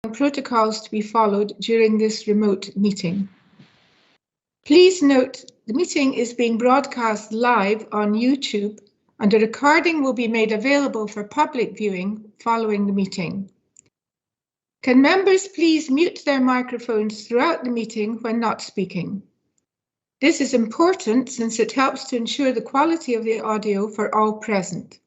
protocols to be followed during this remote meeting. Please note the meeting is being broadcast live on YouTube and a recording will be made available for public viewing following the meeting. Can members please mute their microphones throughout the meeting when not speaking? This is important since it helps to ensure the quality of the audio for all present.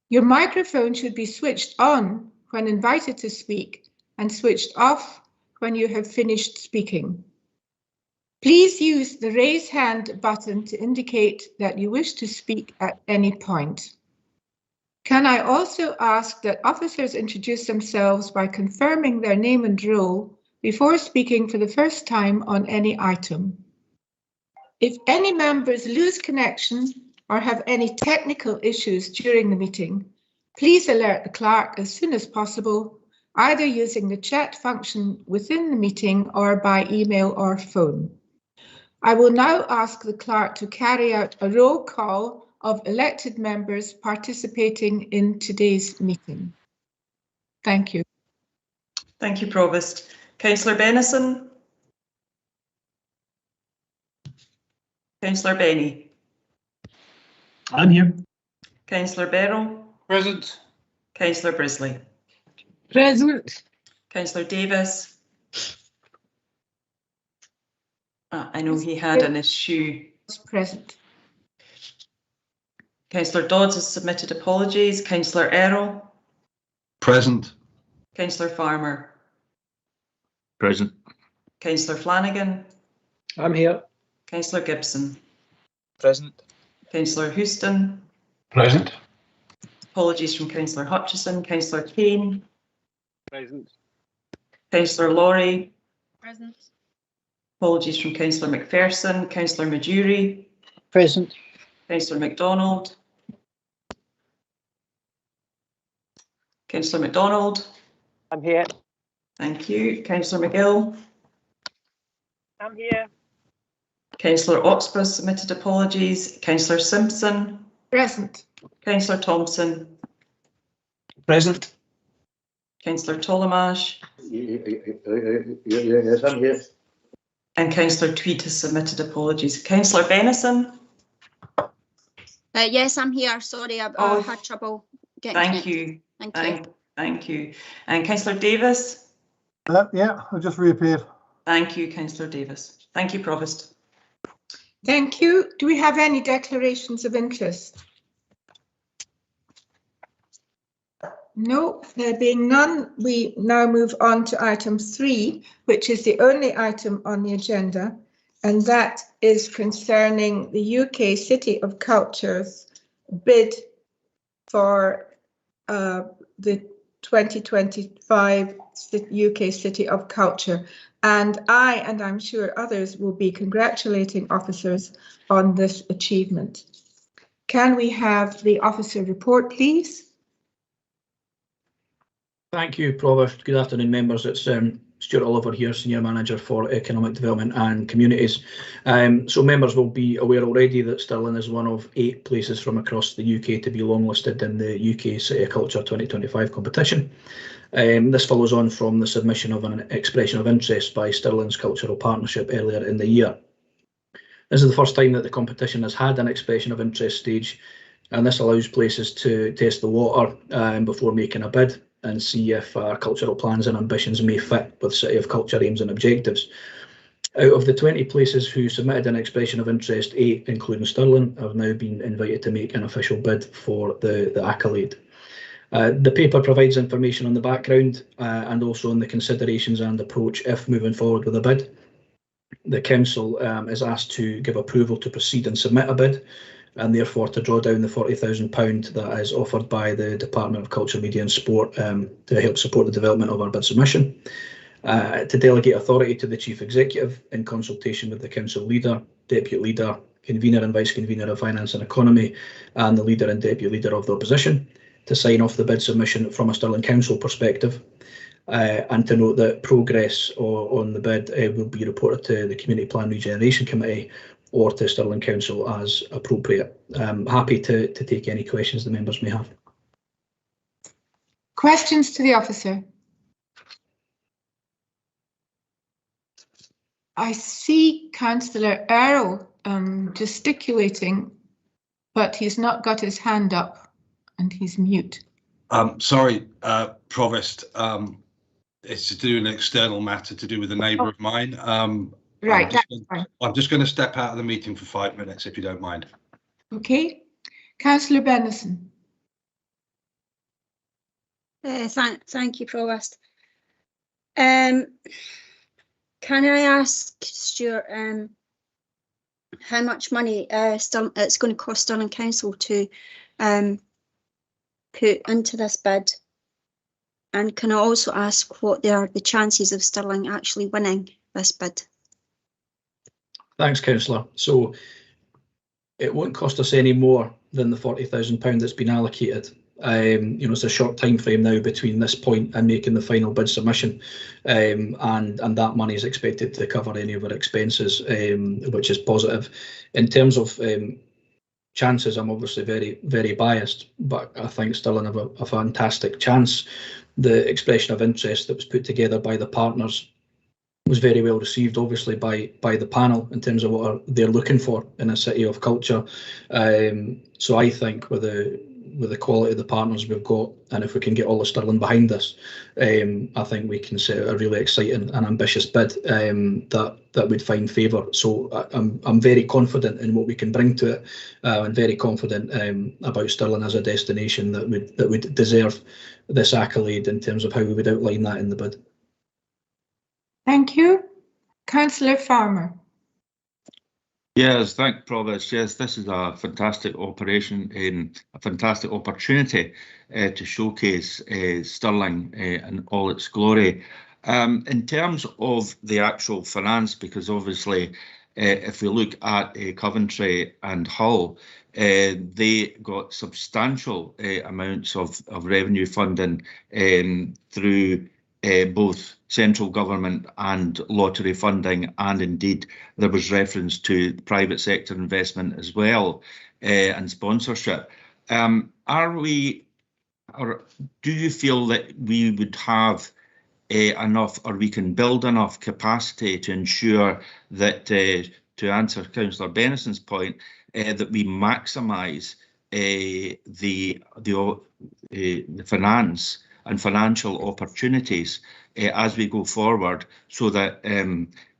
Your microphone should be switched on when invited to speak and switched off when you have finished speaking. Please use the raise hand button to indicate that you wish to speak at any point. Can I also ask that officers introduce themselves by confirming their name and role before speaking for the first time on any item? If any members lose connection or have any technical issues during the meeting, please alert the clerk as soon as possible, either using the chat function within the meeting or by email or phone. I will now ask the clerk to carry out a roll call of elected members participating in today's meeting. Thank you. Thank you, Provost. Councillor Bennison. Councillor Benny. I'm here. Councillor Berrell. Present. Councillor Brisley. Present. Councillor Davis. I know he had an issue. Present. Councillor Dodds has submitted apologies. Councillor Errol. Present. Councillor Farmer. Present. Councillor Flanagan. I'm here. Councillor Gibson. Present. Councillor Houston. Present. Apologies from Councillor Hutchison. Councillor Kane. Present. Councillor Laurie. Present. Apologies from Councillor McPherson. Councillor Majuri. Present. Councillor MacDonald. Councillor MacDonald. I'm here. Thank you. Councillor McGill. I'm here. Councillor Oxburgh submitted apologies. Councillor Simpson. Present. Councillor Thompson. Present. Councillor Tolomash. Yes, I'm here. And Councillor Tweed has submitted apologies. Councillor Bennison. Yes, I'm here. Sorry, I had trouble getting Thank connected. you. Thank you. Thank you. And Councillor Davis. Yeah, I just reappeared. Thank you, Councillor Davis. Thank you, Provost. Thank you. Do we have any declarations of interest? No, there being none, we now move on to item 3, which is the only item on the agenda, and that is concerning the UK City of Culture's bid for the 2025 UK City of Culture. And I'm sure others will be congratulating officers on this achievement. Can we have the officer report, please? Thank you, Provost. Good afternoon, members. It's Stuart Oliver here, Senior Manager for Economic Development and Communities. So members will be aware already that Stirling is one of 8 places from across the UK to be longlisted in the UK City of Culture 2025 competition. This follows on from the submission of an expression of interest by Stirling's Cultural Partnership earlier in the year. This is the first time that the competition has had an expression of interest stage, and this allows places to test the water before making a bid and see if cultural plans and ambitions may fit with City of Culture aims and objectives. Out of the 20 places who submitted an expression of interest, 8, including Stirling, have now been invited to make an official bid for the accolade. The paper provides information on the background and also on the considerations and approach if moving forward with a bid. The Council is asked to give approval to proceed and submit a bid, and therefore to draw down the £40,000 that is offered by the Department of Culture, Media and Sport to help support the development of our bid submission. To delegate authority to the Chief Executive in consultation with the Council Leader, Deputy Leader, Convener and Vice-Convener of Finance and Economy, and the Leader and Deputy Leader of the Opposition, to sign off the bid submission from a Stirling Council perspective, and to note that progress on the bid will be reported to the Community Plan Regeneration Committee or to Stirling Council as appropriate. I'm happy to take any questions the members may have. Questions to the officer? I see Councillor Errol gesticulating, but he's not got his hand up and he's mute. Sorry, Provost. It's to do an external matter to do with a neighbour of mine. Right, that's fine. I'm just going to step out of the meeting for 5 minutes, if you don't mind. Okay. Councillor Bennison. Thank you, Provost. Can I ask Stuart how much money it's going to cost Stirling Council to put into this bid? And can I also ask what are the chances of Stirling actually winning this bid? Thanks, Councillor. So it won't cost us any more than the £40,000 that's been allocated. You know, it's a short time frame now between this point and making the final bid submission, and that money is expected to cover any of our expenses, which is positive. In terms of chances, I'm obviously very biased, but I think Stirling have a fantastic chance. The expression of interest that was put together by the partners was very well received, obviously, by the panel in terms of what they're looking for in a city of culture. So I think with the quality of the partners we've got, and if we can get all of Stirling behind us, I think we can set out a really exciting and ambitious bid that would find favour. So I'm very confident in what we can bring to it, and very confident about Stirling as a destination that would deserve this accolade in terms of how we would outline that in the bid. Thank you. Councillor Farmer. Yes, thank Provost. Yes, this is a fantastic operation, a fantastic opportunity to showcase Stirling in all its glory. In terms of the actual finance, because obviously if we look at Coventry and Hull, they got substantial amounts of revenue funding through both central government and lottery funding, and indeed there was reference to private sector investment as well, and sponsorship. Do you feel that we would have enough, or we can build enough capacity to ensure that, to answer Councillor Bennison's point, that we maximise the finance and financial opportunities as we go forward, so that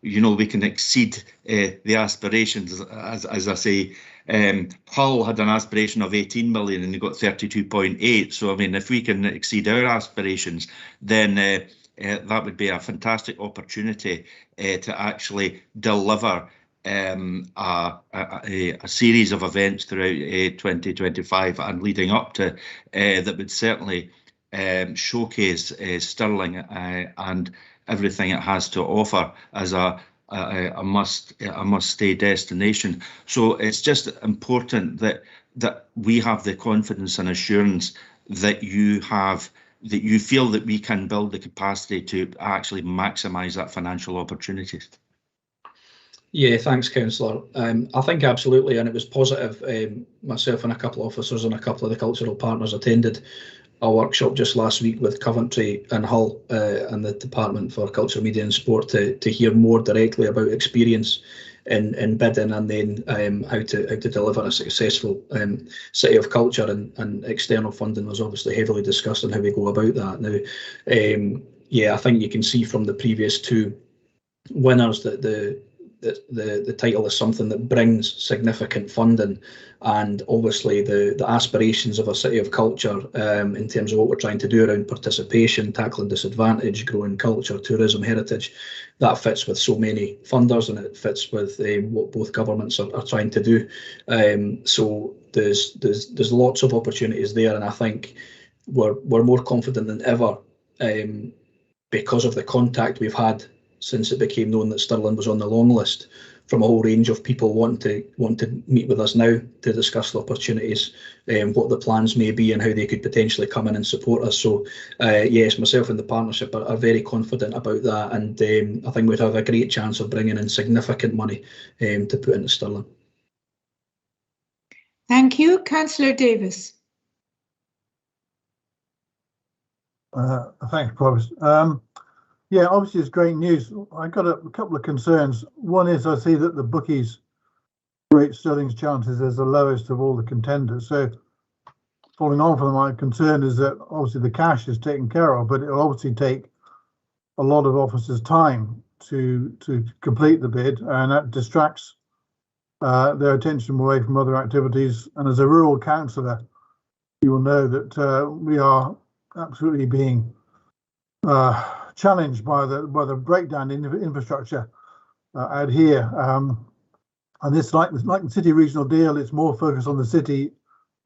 you know, we can exceed the aspirations. As I say, Hull had an aspiration of 18 million and they got 32.8. So I mean, if we can exceed our aspirations, then that would be a fantastic opportunity to actually deliver a series of events throughout 2025 and leading up to that would certainly showcase Stirling and everything it has to offer as a must-stay destination. So it's just important that we have the confidence and assurance that you feel that we can build the capacity to actually maximise that financial opportunities. Yeah, thanks, Councillor. I think absolutely, and it was positive. Myself and a couple of officers and a couple of the cultural partners attended a workshop just last week with Coventry and Hull and the Department for Culture, Media and Sport to hear more directly about experience in bidding, and then how to deliver a successful city of culture, and external funding was obviously heavily discussed on how we go about that. Now, yeah, I think you can see from the previous two winners that the title is something that brings significant funding, and obviously the aspirations of a city of culture in terms of what we're trying to do around participation, tackling disadvantage, growing culture, tourism, heritage, that fits with so many funders, and it fits with what both governments are trying to do. So there's lots of opportunities there, and I think we're more confident than ever because of the contact we've had since it became known that Stirling was on the long list, from a whole range of people wanting to meet with us now to discuss the opportunities, what the plans may be and how they could potentially come in and support us. So yes, myself and the partnership are very confident about that, and I think we'd have a great chance of bringing in significant money to put into Stirling. Thank you. Councillor Davis. Thanks, Provost. Yeah, obviously it's great news. I got a couple of concerns. One is I see that the bookies rate Stirling's chances as the lowest of all the contenders. So following on from my concern is that obviously the cash is taken care of, but it'll obviously take a lot of officers' time to complete the bid, and that distracts their attention away from other activities. And as a rural councillor, you will know that we are absolutely being challenged by the breakdown in infrastructure out here. And this, like the city regional deal, it's more focused on the city,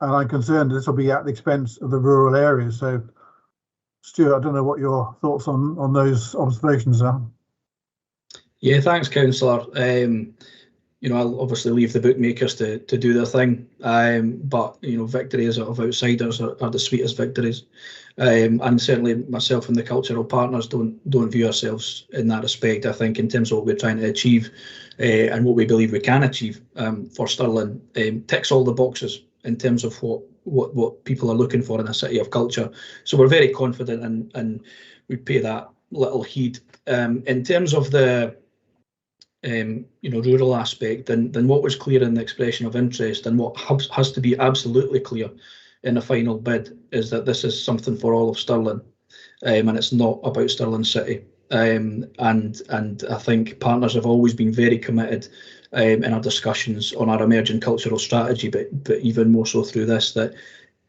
and I'm concerned this will be at the expense of the rural areas. So, Stuart, I don't know what your thoughts on those observations are. Yeah, thanks, councillor. You know, I'll obviously leave the bookmakers to do their thing, but you know, victories of outsiders are the sweetest victories, and certainly myself and the cultural partners don't view ourselves in that respect. I think in terms of what we're trying to achieve and what we believe we can achieve for Stirling, ticks all the boxes in terms of what people are looking for in a city of culture. So we're very confident and we pay that little heed. In terms of the you know, rural aspect, then what was clear in the expression of interest and what has to be absolutely clear in the final bid is that this is something for all of Stirling, and it's not about Stirling City. And I think partners have always been very committed in our discussions on our emerging cultural strategy, but even more so through this, that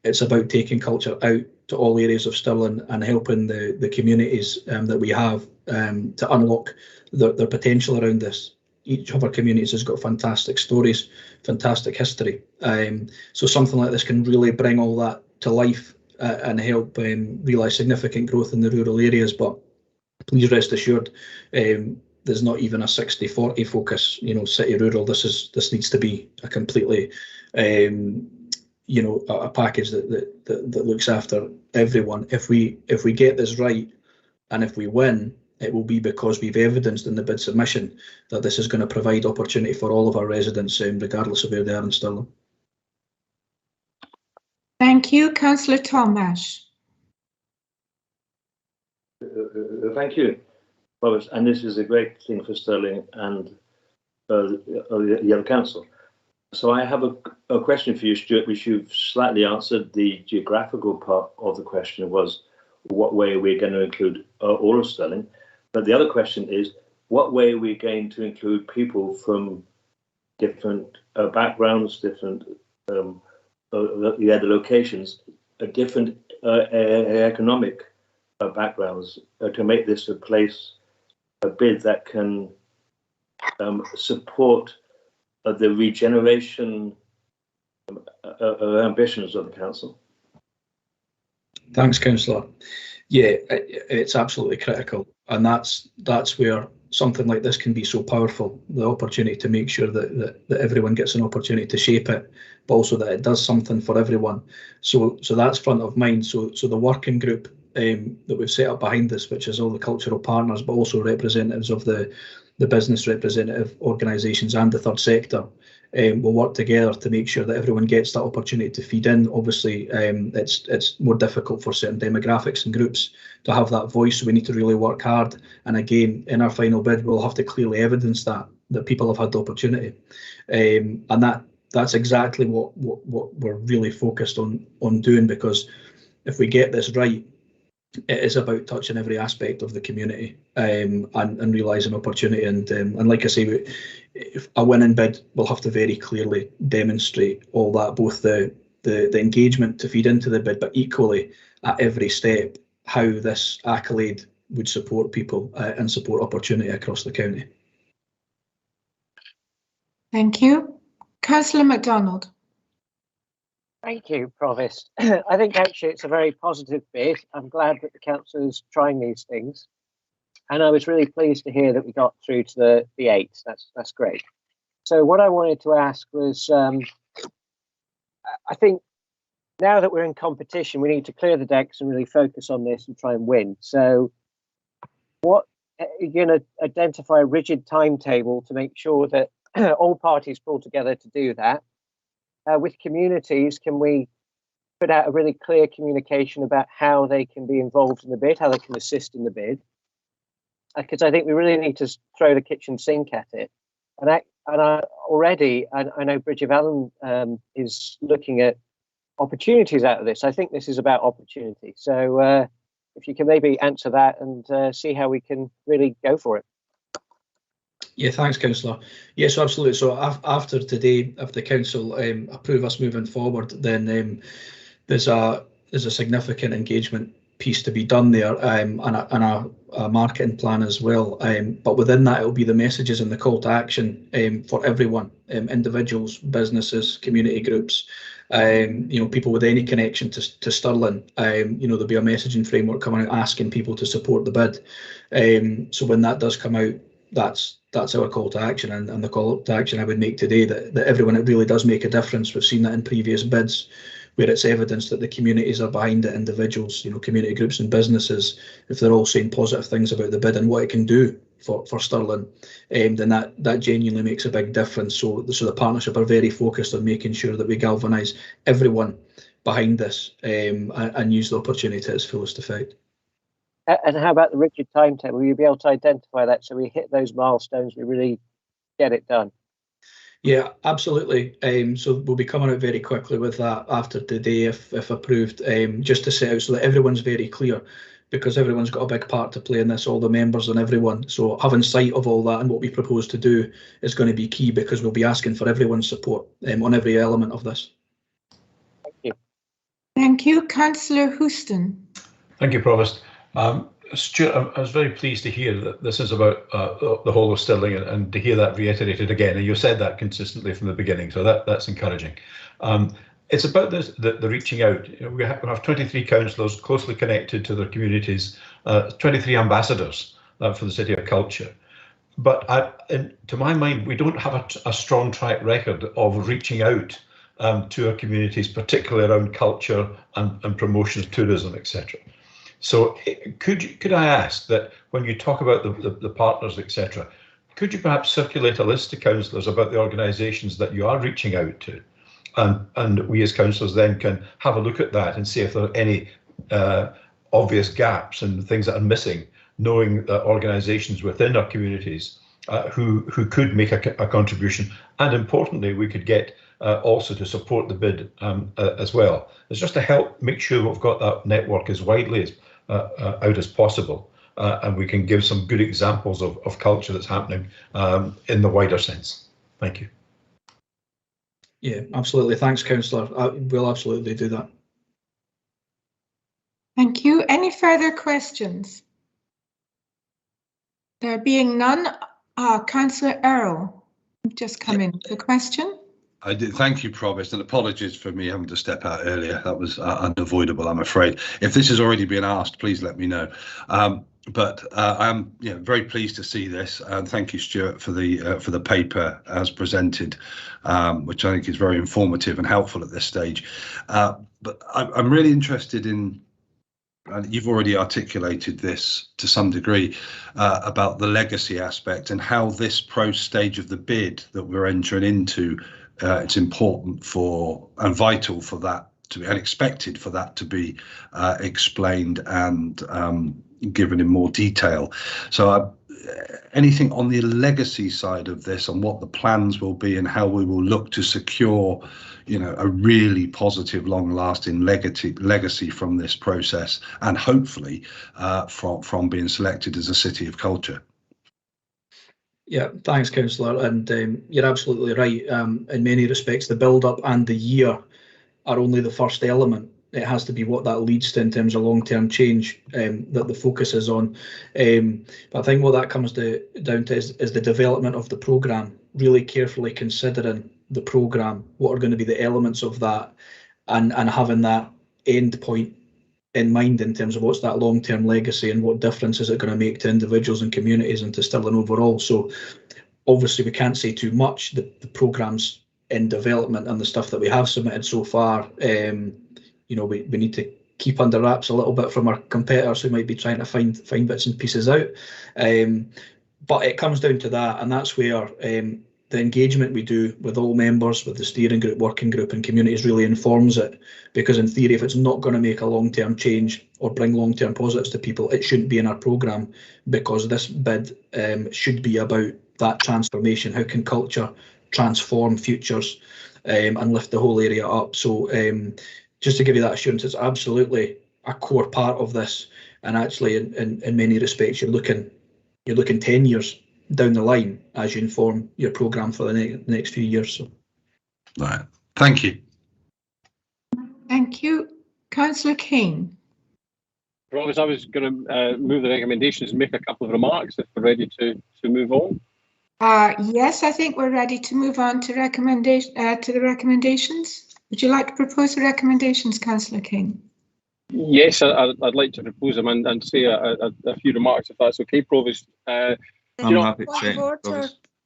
it's about taking culture out to all areas of Stirling and helping the communities that we have to unlock their potential around this. Each of our communities has got fantastic stories, fantastic history. So something like this can really bring all that to life and help realise significant growth in the rural areas. But please rest assured, there's not even a 60-40 focus, you know, city rural. This needs to be a completely you know, a package that looks after everyone. If we get this right, and if we win, it will be because we've evidenced in the bid submission that this is going to provide opportunity for all of our residents, regardless of where they are in Stirling. Thank you, Councillor Tomash. Thank you, Robert. And this is a great thing for Stirling and the other council. So I have a question for you, Stuart, which you've slightly answered. The geographical part of the question was, what way are we going to include all of Stirling? But the other question is, what way are we going to include people from different backgrounds, different the locations, different economic backgrounds to make this a bid that can support the regeneration ambitions of the council? Thanks, councillor. Yeah, it's absolutely critical, and that's where something like this can be so powerful. The opportunity to make sure that everyone gets an opportunity to shape it, but also that it does something for everyone. So that's front of mind. So the working group that we've set up behind this, which is all the cultural partners, but also representatives of the business representative organisations and the third sector, will work together to make sure that everyone gets that opportunity to feed in. Obviously, it's more difficult for certain demographics and groups to have that voice, so we need to really work hard. And again, in our final bid, we'll have to clearly evidence that people have had the opportunity, and that's exactly what we're really focused on doing, because if we get this right, it is about touching every aspect of the community and realising opportunity. And like I say, if a winning bid will have to very clearly demonstrate all that, both the engagement to feed into the bid, but equally at every step how this accolade would support people and support opportunity across the county. Thank you. Councillor MacDonald. Thank you, Provost. I think actually it's a very positive bid. I'm glad that the council is trying these things. And I was really pleased to hear that we got through to the 8. That's great. So what I wanted to ask was, I think now that we're in competition, we need to clear the decks and really focus on this and try and win. So what are you going to identify a rigid timetable to make sure that all parties pull together to do that? With communities, can we put out a really clear communication about how they can be involved in the bid, how they can assist in the bid? because I think we really need to throw the kitchen sink at it. And I know Bridget Allen is looking at opportunities out of this. I think this is about opportunity. So if you can maybe answer that and see how we can really go for it. Yeah, thanks, Councillor. Yes, absolutely. So after today, if the council approve us moving forward, then there's a significant engagement piece to be done there, and a marketing plan as well. But within that, it will be the messages and the call to action for everyone, individuals, businesses, community groups, people with any connection to Stirling. There'll be a messaging framework coming out asking people to support the bid. So when that does come out, that's our call to action, and the call to action I would make today that everyone, it really does make a difference. We've seen that in previous bids where it's evidence that the communities are behind it, individuals, community groups and businesses, if they're all saying positive things about the bid and what it can do for Stirling, then that genuinely makes a big difference. So the partnership are very focused on making sure that we galvanise everyone behind this and use the opportunity to its fullest effect. And how about the rigid timetable? Will you be able to identify that so we hit those milestones, we really get it done? Yeah, absolutely. So we'll be coming out very quickly with that after today, if approved, just to set out so that everyone's very clear, because everyone's got a big part to play in this, all the members and everyone. So having sight of all that and what we propose to do is going to be key, because we'll be asking for everyone's support on every element of this. Thank you. Thank you. Councillor Houston. Thank you, Provost. Stuart, I was very pleased to hear that this is about the whole of Stirling, and to hear that reiterated again. And you said that consistently from the beginning, so that's encouraging. It's about the reaching out. We have 23 councillors closely connected to their communities, 23 ambassadors for the City of Culture. But to my mind, we don't have a strong track record of reaching out to our communities, particularly around culture and promotions, tourism, etc. So could I ask that when you talk about the partners, etc., could you perhaps circulate a list to councillors about the organisations that you are reaching out to, and we as councillors then can have a look at that and see if there are any obvious gaps and things that are missing, knowing that organisations within our communities who could make a contribution, and importantly we could get also to support the bid as well. It's just to help make sure we've got that network as widely as out as possible, and we can give some good examples of culture that's happening in the wider sense. Thank you. Yeah, absolutely. Thanks, Councillor. We'll absolutely do that. Thank you. Any further questions? There being none, Councillor Earl, you've just come in. The question? I did. Thank you, Provost, and apologies for me having to step out earlier. That was unavoidable, I'm afraid. If this has already been asked, please let me know. But I'm very pleased to see this, and thank you, Stuart, for the paper as presented, which I think is very informative and helpful at this stage. But I'm really interested in, and you've already articulated this to some degree, about the legacy aspect and how this stage of the bid that we're entering into, it's important for and vital for that to be, and expected for that to be explained and given in more detail. So anything on the legacy side of this, and what the plans will be and how we will look to secure a really positive, long-lasting legacy from this process, and hopefully from being selected as a City of Culture. Yeah, thanks, Councillor, and you're absolutely right. In many respects, the build-up and the year are only the first element. It has to be what that leads to in terms of long-term change that the focus is on. But I think what that comes down to is the development of the programme, really carefully considering the programme, what are going to be the elements of that, and having that end point in mind in terms of what's that long-term legacy and what difference is it going to make to individuals and communities and to Stirling overall. So obviously we can't say too much. The programme's in development, and the stuff that we have submitted so far, we need to keep under wraps a little bit from our competitors who might be trying to find bits and pieces out. But it comes down to that, and that's where the engagement we do with all members, with the steering group, working group and communities really informs it, because in theory, if it's not going to make a long-term change or bring long-term positives to people, it shouldn't be in our programme, because this bid should be about that transformation. How can culture transform futures and lift the whole area up? So just to give you that assurance, it's absolutely a core part of this, and actually in many respects you're looking 10 years down the line as you inform your programme for the next few years. So. Right. Thank you. Thank you. Councillor King. Provis, I was going to move the recommendations and make a couple of remarks if we're ready to move on. Yes, I think we're ready to move on to the recommendations. Would you like to propose the recommendations, Councillor King? Yes, I'd like to propose them and say a few remarks, if that's okay, Provost. I'm happy to say,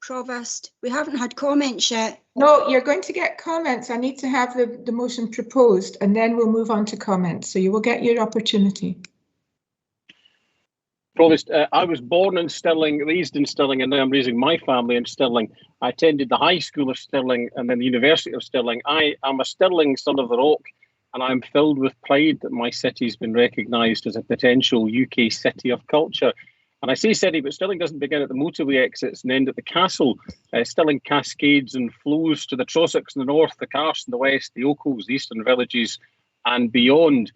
Provost, we haven't had comments yet. No, you're going to get comments. I need to have the motion proposed, and then we'll move on to comments. So you will get your opportunity. Provost, I was born in Stirling, raised in Stirling, and now I'm raising my family in Stirling. I attended the High School of Stirling and then the University of Stirling. I am a Stirling son of the rock, and I'm filled with pride that my city's been recognised as a potential UK city of culture. And I say city, but Stirling doesn't begin at the motorway exits and end at the castle. Stirling cascades and flows to the Trossachs in the north, the Carse in the west, the Ochils, the eastern villages and beyond.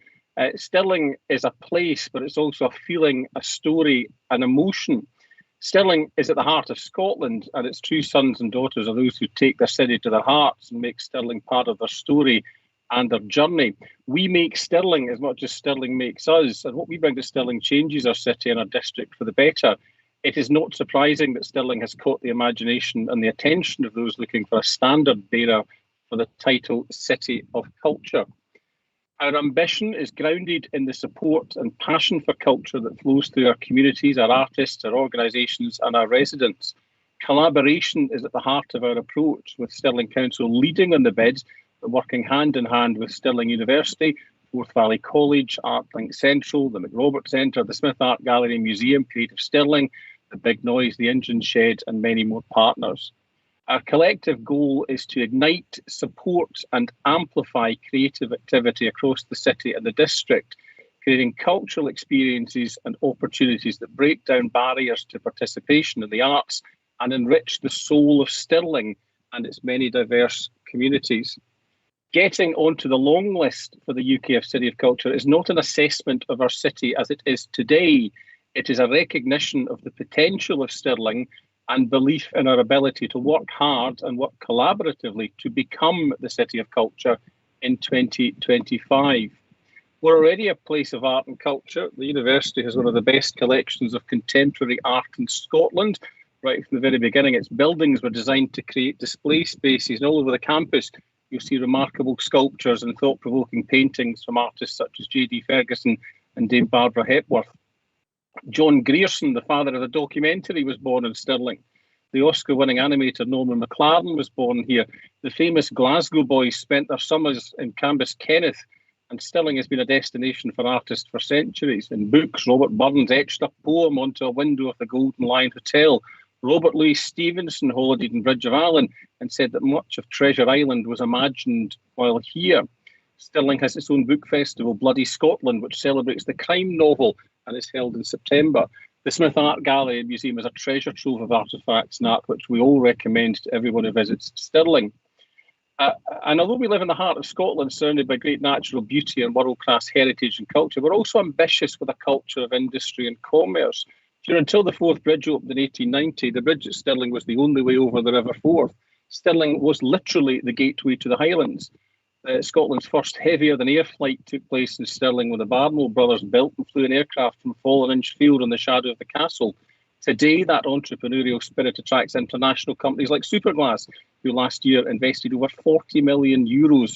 Stirling is a place, but it's also a feeling, a story, an emotion. Stirling is at the heart of Scotland, and its true sons and daughters are those who take their city to their hearts and make Stirling part of their story and their journey. We make Stirling as much as Stirling makes us, and what we bring to Stirling changes our city and our district for the better. It is not surprising that Stirling has caught the imagination and the attention of those looking for a standard bearer for the title City of Culture. Our ambition is grounded in the support and passion for culture that flows through our communities, our artists, our organisations and our residents. Collaboration is at the heart of our approach, with Stirling Council leading on the bid, but working hand in hand with Stirling University, Forth Valley College, ArtLink Central, the McRobert Centre, the Smith Art Gallery Museum, Creative Stirling, the Big Noise, the Engine Shed and many more partners. Our collective goal is to ignite, support and amplify creative activity across the city and the district, creating cultural experiences and opportunities that break down barriers to participation in the arts and enrich the soul of Stirling and its many diverse communities. Getting onto the long list for the UKF City of Culture is not an assessment of our city as it is today. It is a recognition of the potential of Stirling and belief in our ability to work hard and work collaboratively to become the City of Culture in 2025. We're already a place of art and culture. The university has one of the best collections of contemporary art in Scotland. Right from the very beginning, its buildings were designed to create display spaces, and all over the campus you'll see remarkable sculptures and thought-provoking paintings from artists such as J.D. Ferguson and Dame Barbara Hepworth. John Grierson, the father of the documentary, was born in Stirling. The Oscar-winning animator Norman McLaren was born here. The famous Glasgow boys spent their summers in Cambus Kenneth, and Stirling has been a destination for artists for centuries. In books, Robert Burns etched a poem onto a window of the Golden Lion Hotel. Robert Louis Stevenson holidayed in Bridge of Allen and said that much of Treasure Island was imagined while here. Stirling has its own book festival, Bloody Scotland, which celebrates the crime novel and is held in September. The Smith Art Gallery and Museum is a treasure trove of artefacts and art which we all recommend to everyone who visits Stirling. And although we live in the heart of Scotland, surrounded by great natural beauty and world-class heritage and culture, we're also ambitious with a culture of industry and commerce. Until the Forth Bridge opened in 1890, the bridge at Stirling was the only way over the River Forth. Stirling was literally the gateway to the Highlands. Scotland's first heavier-than-air flight took place in Stirling when the Barnwell brothers built and flew an aircraft from Fallen-Inch Field in the shadow of the castle. Today, that entrepreneurial spirit attracts international companies like Superglass, who last year invested over €40 million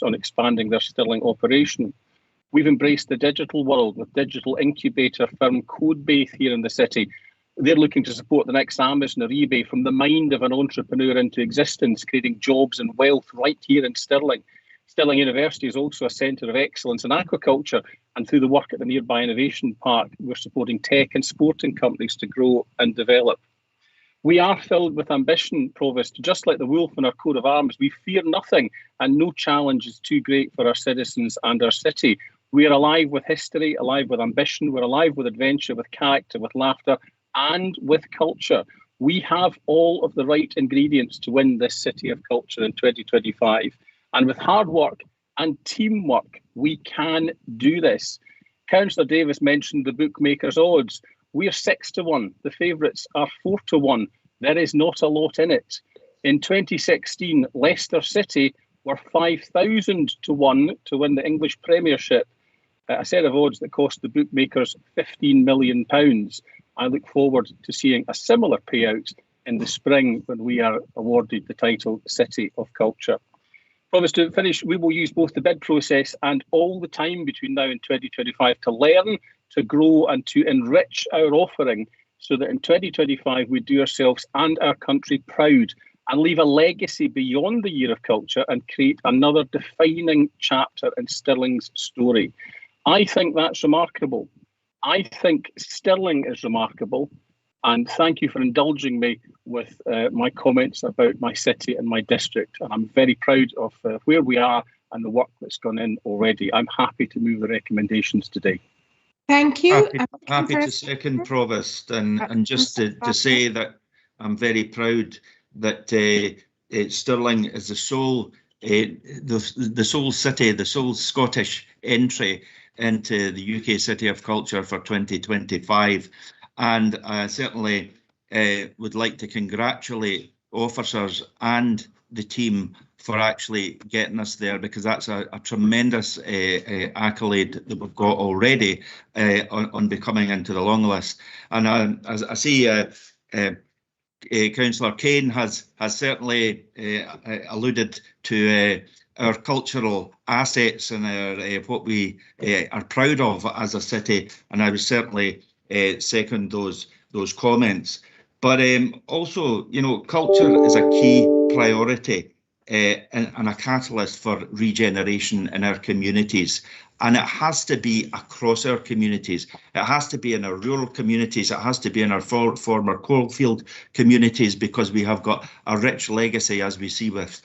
on expanding their Stirling operation. We've embraced the digital world with digital incubator firm Codebase here in the city. They're looking to support the next Amazon or eBay from the mind of an entrepreneur into existence, creating jobs and wealth right here in Stirling. Stirling University is also a centre of excellence in aquaculture, and through the work at the nearby Innovation Park, we're supporting tech and sporting companies to grow and develop. We are filled with ambition, Provost. Just like the wolf in our coat of arms, we fear nothing and no challenge is too great for our citizens and our city. We are alive with history, alive with ambition, we're alive with adventure, with character, with laughter, and with culture. We have all of the right ingredients to win this City of Culture in 2025. And with hard work and teamwork, we can do this. Councillor Davis mentioned the bookmakers' odds. We're 6-1. The favourites are 4-1. There is not a lot in it. In 2016, Leicester City were 5,000-1 to win the English Premiership, a set of odds that cost the bookmakers £15 million. I look forward to seeing a similar payout in the spring when we are awarded the title City of Culture. Promise to finish, we will use both the bid process and all the time between now and 2025 to learn, to grow and to enrich our offering so that in 2025 we do ourselves and our country proud and leave a legacy beyond the Year of Culture and create another defining chapter in Stirling's story. I think that's remarkable. I think Stirling is remarkable. And thank you for indulging me with my comments about my city and my district. And I'm very proud of where we are and the work that's gone in already. I'm happy to move the recommendations today. Thank you. Happy to second, Provost, and just to say that I'm very proud that Stirling is the sole city, the sole Scottish entry into the UK City of Culture for 2025. And I certainly would like to congratulate officers and the team for actually getting us there, because that's a tremendous accolade that we've got already on becoming into the long list. And as I see, Councillor Kane has certainly alluded to our cultural assets and what we are proud of as a city, and I would certainly second those comments. But also, you know, culture is a key priority and a catalyst for regeneration in our communities. And it has to be across our communities. It has to be in our rural communities. It has to be in our former coalfield communities, because we have got a rich legacy, as we see with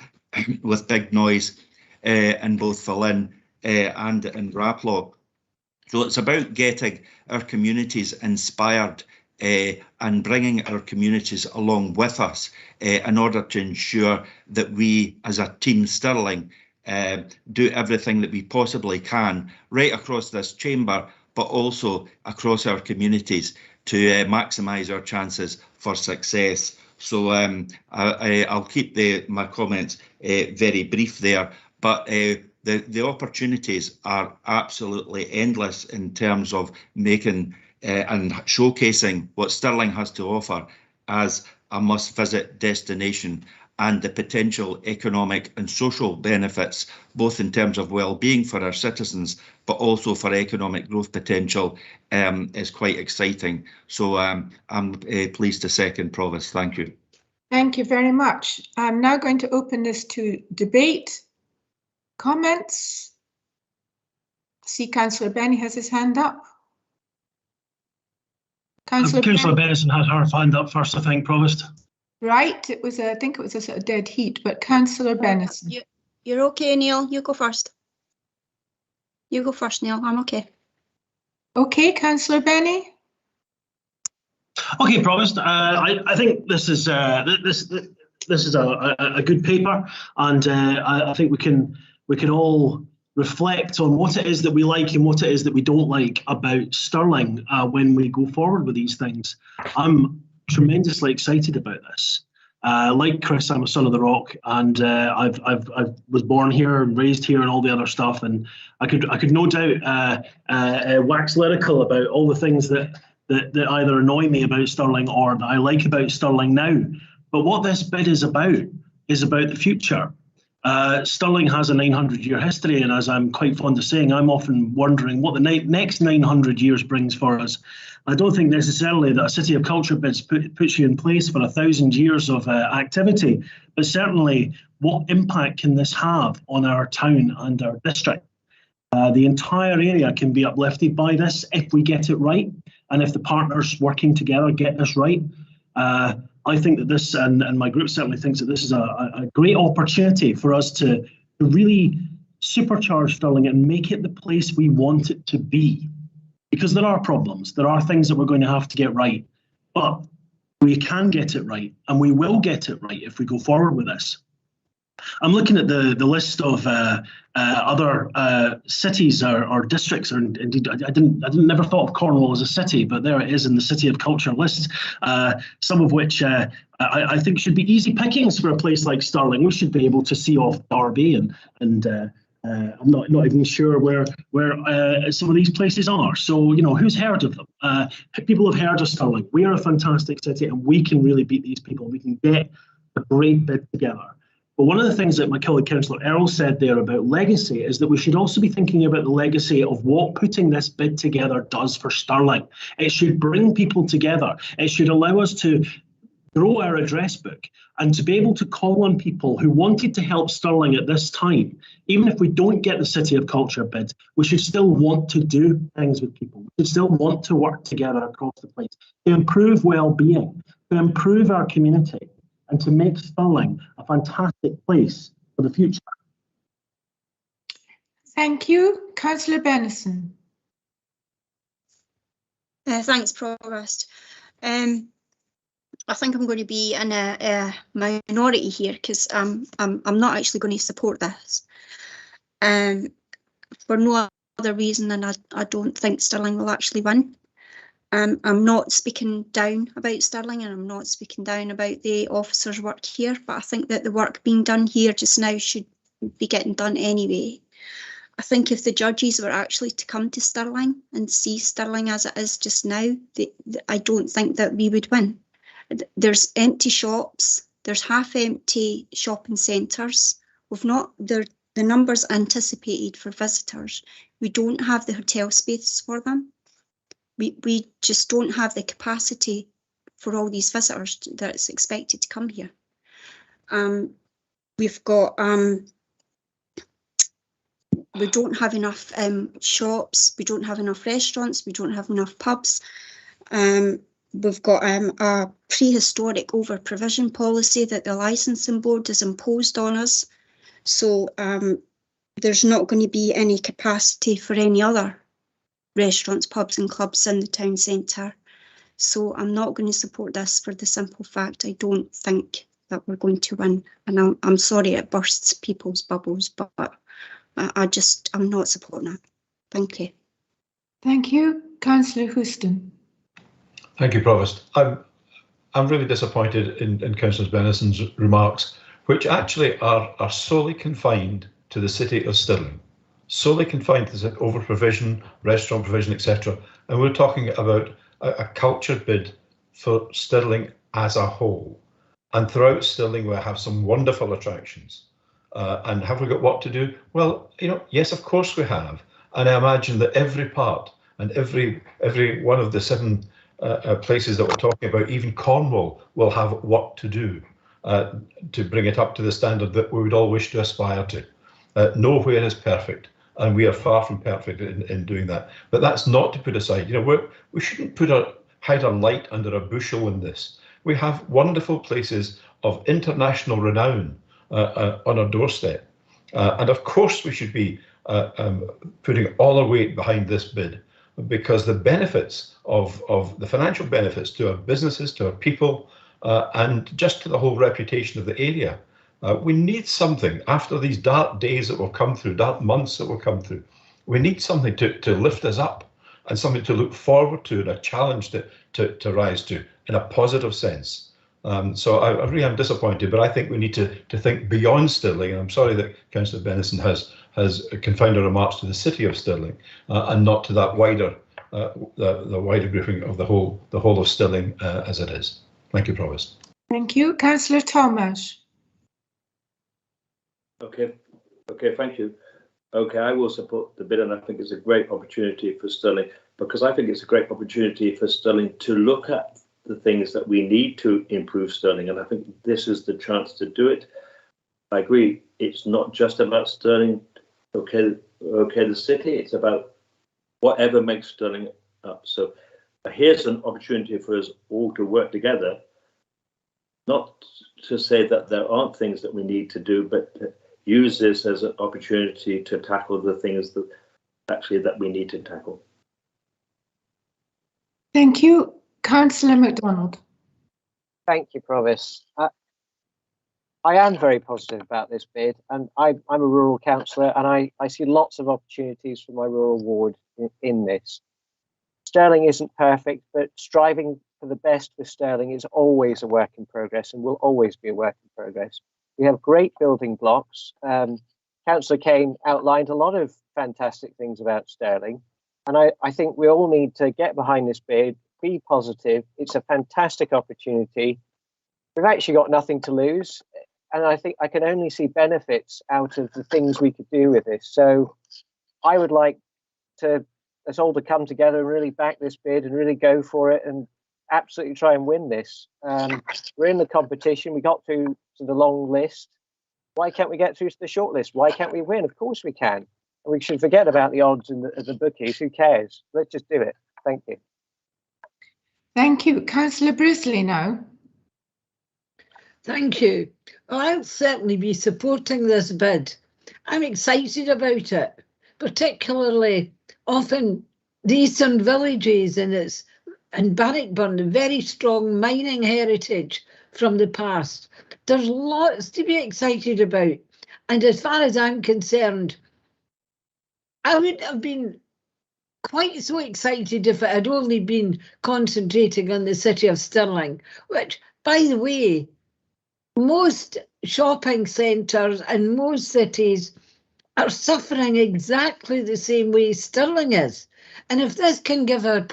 Big Noise in both Falin and in Raploch. So it's about getting our communities inspired and bringing our communities along with us in order to ensure that we, as a Team Stirling, do everything that we possibly can right across this chamber, but also across our communities to maximise our chances for success. So I'll keep my comments very brief there, but the opportunities are absolutely endless in terms of making and showcasing what Stirling has to offer as a must-visit destination, and the potential economic and social benefits, both in terms of well-being for our citizens, but also for economic growth potential, is quite exciting. So I'm pleased to second, Provost. Thank you. Thank you very much. I'm now going to open this to debate. Comments? I see Councillor Benny has his hand up. Councillor Benison had her hand up first, I think, Provost. Right, I think it was a sort of dead heat, but Councillor Benison. You're okay, Neil. You go first. You go first, Neil. I'm okay. Okay, Councillor Benny. Okay, Provost. I think this is a good paper, and I think we can all reflect on what it is that we like and what it is that we don't like about Stirling when we go forward with these things. I'm tremendously excited about this. Like Chris, I'm a son of the Rock, and I was born here and raised here and all the other stuff, and I could no doubt wax lyrical about all the things that either annoy me about Stirling or that I like about Stirling now. But what this bid is about the future. Stirling has a 900-year history, and as I'm quite fond of saying, I'm often wondering what the next 900 years brings for us. I don't think necessarily that a City of Culture bids puts you in place for 1,000 years of activity, but certainly what impact can this have on our town and our district? The entire area can be uplifted by this if we get it right, and if the partners working together get this right. I think that this, and my group certainly thinks that this is a great opportunity for us to really supercharge Stirling and make it the place we want it to be. Because there are problems, there are things that we're going to have to get right, but we can get it right, and we will get it right if we go forward with this. I'm looking at the list of other cities or districts, or indeed, I never thought of Cornwall as a city, but there it is in the City of Culture list. Some of which I think should be easy pickings for a place like Stirling. We should be able to see off Derby, and I'm not even sure where some of these places are. So who's heard of them? People have heard of Stirling. We are a fantastic city, and we can really beat these people. We can get a great bid together. But one of the things that my colleague Councillor Earl said there about legacy is that we should also be thinking about the legacy of what putting this bid together does for Stirling. It should bring people together. It should allow us to grow our address book and to be able to call on people who wanted to help Stirling at this time. Even if we don't get the City of Culture bid, we should still want to do things with people. We should still want to work together across the place to improve well-being, to improve our community, and to make Stirling a fantastic place for the future. Thank you. Councillor Benison. Thanks, Provost. I think I'm going to be in a minority here because I'm not actually going to support this. For no other reason than I don't think Stirling will actually win. I'm not speaking down about Stirling, and I'm not speaking down about the officers' work here, but I think that the work being done here just now should be getting done anyway. I think if the judges were actually to come to Stirling and see Stirling as it is just now, I don't think that we would win. There's empty shops, there's half-empty shopping centres. We've not the numbers anticipated for visitors. We don't have the hotel space for them. We just don't have the capacity for all these visitors that's expected to come here. We've got we don't have enough shops, we don't have enough restaurants, we don't have enough pubs. We've got a prehistoric over-provision policy that the licensing board has imposed on us. So there's not going to be any capacity for any other restaurants, pubs and clubs in the town centre. So I'm not going to support this for the simple fact I don't think that we're going to win. And I'm sorry it bursts people's bubbles, but I'm not supporting it. Thank you. Thank you. Councillor Houston. Thank you, Provost. I'm really disappointed in Councillor Benison's remarks, which actually are solely confined to the city of Stirling. Solely confined to over provision, restaurant provision, etc. And we're talking about a culture bid for Stirling as a whole. And throughout Stirling, we have some wonderful attractions. And have we got what to do? Well, yes, of course we have. And I imagine that every part and every one of the 7 places that we're talking about, even Cornwall, will have what to do to bring it up to the standard that we would all wish to aspire to. Nowhere is perfect. And we are far from perfect in doing that. But that's not to put aside. We shouldn't hide our light under a bushel in this. We have wonderful places of international renown on our doorstep. And of course we should be putting all our weight behind this bid, because the benefits of the financial benefits to our businesses, to our people, and just to the whole reputation of the area. We need something after these dark days that we'll come through, dark months that we'll come through. We need something to lift us up and something to look forward to, and a challenge to rise to in a positive sense. So I really am disappointed, but I think we need to think beyond Stirling. And I'm sorry that Councillor Benison has confined her remarks to the city of Stirling and not to that wider the wider grouping of the whole of Stirling as it is. Thank you, Provost. Thank you. Councillor Thomas. Okay, thank you. Okay, I will support the bid, and I think it's a great opportunity for Stirling, because I think it's a great opportunity for Stirling to look at the things that we need to improve Stirling, and I think this is the chance to do it. I agree, it's not just about Stirling, the city, it's about whatever makes Stirling up. So here's an opportunity for us all to work together not to say that there aren't things that we need to do, but to use this as an opportunity to tackle the things that actually that we need to tackle. Thank you. Councillor MacDonald. Thank you, Provost. I am very positive about this bid, and I'm a rural councillor, and I see lots of opportunities for my rural ward in this. Stirling isn't perfect, but striving for the best with Stirling is always a work in progress and will always be a work in progress. We have great building blocks. Councillor Kane outlined a lot of fantastic things about Stirling, and I think we all need to get behind this bid, be positive. It's a fantastic opportunity. We've actually got nothing to lose, and I think I can only see benefits out of the things we could do with this. So I would like us all to come together and really back this bid and really go for it and absolutely try and win this. We're in the competition. We got to the long list. Why can't we get through to the short list? Why can't we win? Of course we can. And we should forget about the odds and the bookies. Who cares? Let's just do it. Thank you. Thank you. Councillor Brisley now. Thank you. Well, I'll certainly be supporting this bid. I'm excited about it, particularly often the eastern villages and Bannockburn, a very strong mining heritage from the past. There's lots to be excited about. And as far as I'm concerned, I wouldn't have been quite so excited if it had only been concentrating on the city of Stirling, which, by the way, most shopping centres and most cities are suffering exactly the same way Stirling is. And if this can give our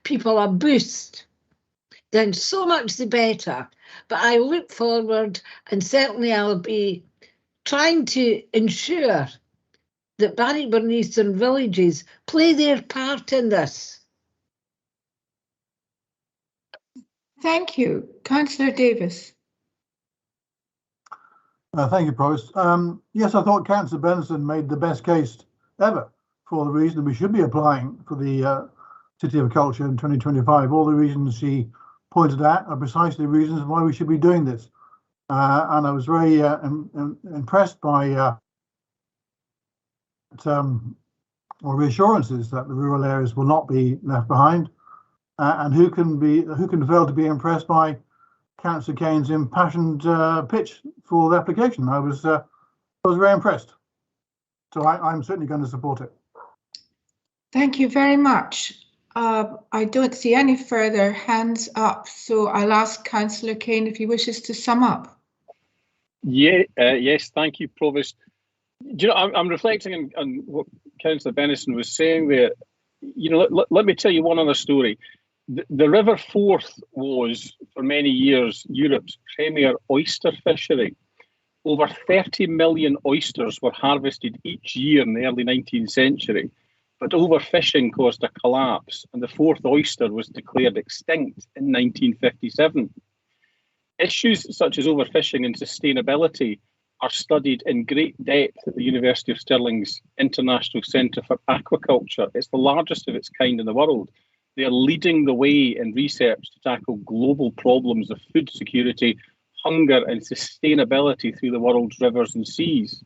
people a boost, then so much the better. But I look forward, and certainly I'll be trying to ensure that Bannockburn Eastern Villages play their part in this. Thank you. Councillor Davis. Thank you, Provost. Yes, I thought Councillor Benson made the best case ever for the reason we should be applying for the City of Culture in 2025. All the reasons she pointed out are precisely the reasons why we should be doing this. And I was very impressed by reassurances that the rural areas will not be left behind. And who can fail to be impressed by Councillor Kane's impassioned pitch for the application? I was very impressed. So I'm certainly going to support it. Thank you very much. I don't see any further hands up, so I'll ask Councillor Kane if he wishes to sum up. Yeah, yes, thank you, Provost. Do you know, I'm reflecting on what Councillor Benison was saying there. You know, let me tell you one other story. The River Forth was, for many years, Europe's premier oyster fishery. Over 30 million oysters were harvested each year in the early 19th century, but overfishing caused a collapse, and the Forth oyster was declared extinct in 1957. Issues such as overfishing and sustainability are studied in great depth at the University of Stirling's International Centre for Aquaculture. It's the largest of its kind in the world. They are leading the way in research to tackle global problems of food security, hunger and sustainability through the world's rivers and seas.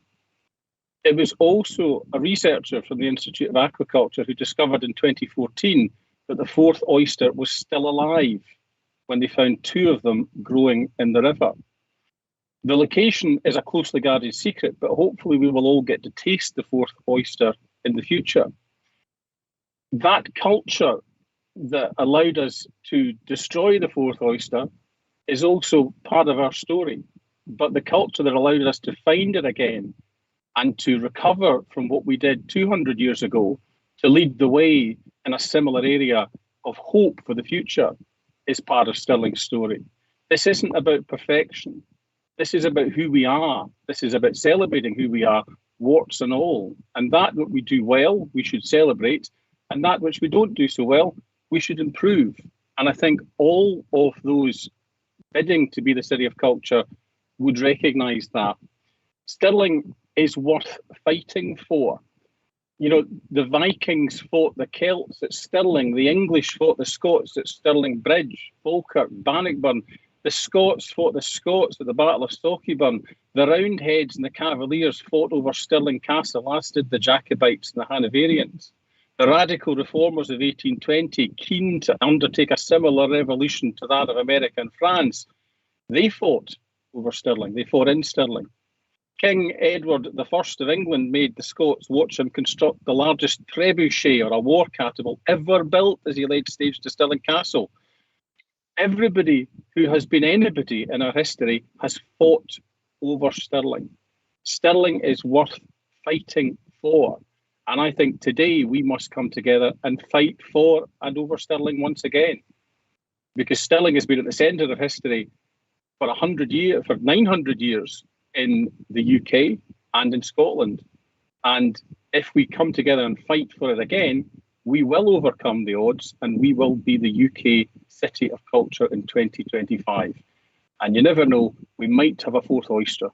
It was also a researcher from the Institute of Aquaculture who discovered in 2014 that the Forth oyster was still alive when they found 2 of them growing in the river. The location is a closely guarded secret, but hopefully we will all get to taste the Forth oyster in the future. That culture that allowed us to destroy the Forth oyster is also part of our story, but the culture that allowed us to find it again and to recover from what we did 200 years ago to lead the way in a similar area of hope for the future is part of Stirling's story. This isn't about perfection. This is about who we are. This is about celebrating who we are, warts and all. And that what we do well, we should celebrate. And that which we don't do so well, we should improve. And I think all of those bidding to be the City of Culture would recognise that. Stirling is worth fighting for. You know, the Vikings fought the Celts at Stirling, the English fought the Scots at Stirling Bridge, Falkirk, Bannockburn. The Scots fought the Scots at the Battle of Stockyburn. The Roundheads and the Cavaliers fought over Stirling Castle, as did the Jacobites and the Hanoverians. The radical reformers of 1820, keen to undertake a similar revolution to that of America and France, they fought over Stirling. They fought in Stirling. King Edward I of England made the Scots watch him construct the largest trebuchet, or a war catapult, ever built as he laid stage to Stirling Castle. Everybody who has been anybody in our history has fought over Stirling. Stirling is worth fighting for. And I think today we must come together and fight for and over Stirling once again. Because Stirling has been at the centre of history for 100 years, for 900 years in the UK and in Scotland. And if we come together and fight for it again, we will overcome the odds and we will be the UK City of Culture in 2025. And you never know, we might have a fourth oyster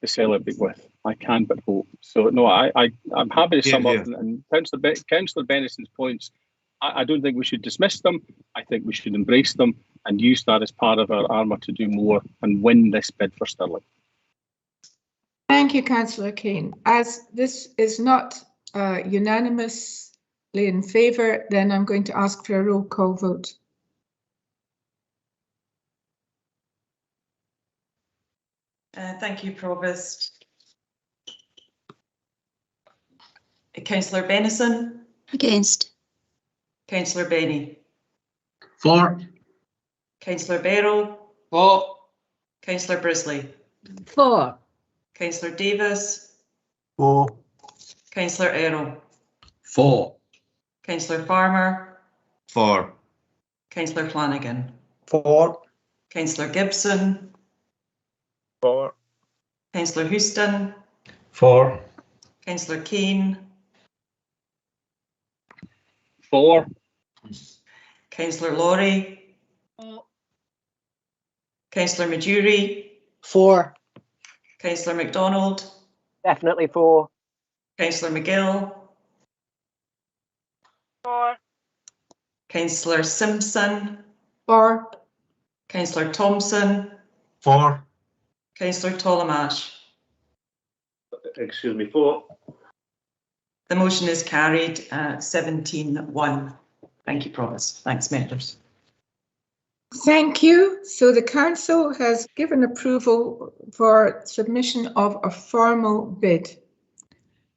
to celebrate with. I can but hope. So no, I'm happy to sum up, and Councillor Benison's points, I don't think we should dismiss them. I think we should embrace them and use that as part of our armour to do more and win this bid for Stirling. Thank you, Councillor Kane. As this is not unanimously in favour, then I'm going to ask for a roll call vote. Thank you, Provost. Councillor Benison? Against. Councillor Benny? For. Councillor Barrow? For. Councillor Brisley? For. Councillor Davis? For. Councillor Errol? For. Councillor Farmer? For. Councillor Flanagan? For. Councillor Gibson? For. Councillor Houston? For. Councillor Kane? For. Councillor Laurie? Councillor Majuri? For. Councillor MacDonald? Definitely for. Councillor McGill? For. Councillor Simpson? For. Councillor Thompson? For. Councillor Tolamash? Excuse me, for. The motion is carried 17-1. Thank you, Provost. Thanks, members. Thank you. So the Council has given approval for submission of a formal bid.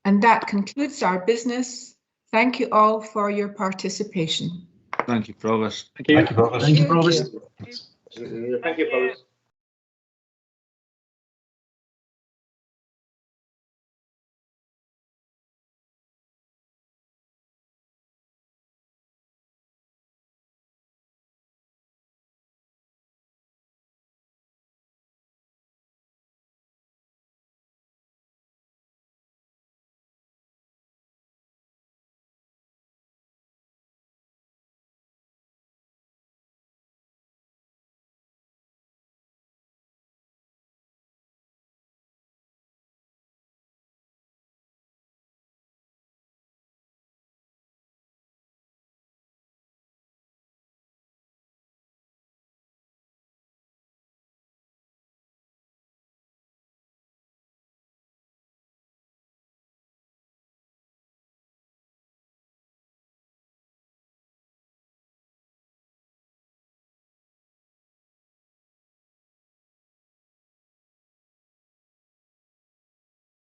And that concludes our business. Thank you all for your participation. Thank you, Provost. Thank you. Thank you, Provost. Thank you, Provost. Thank you, Provost.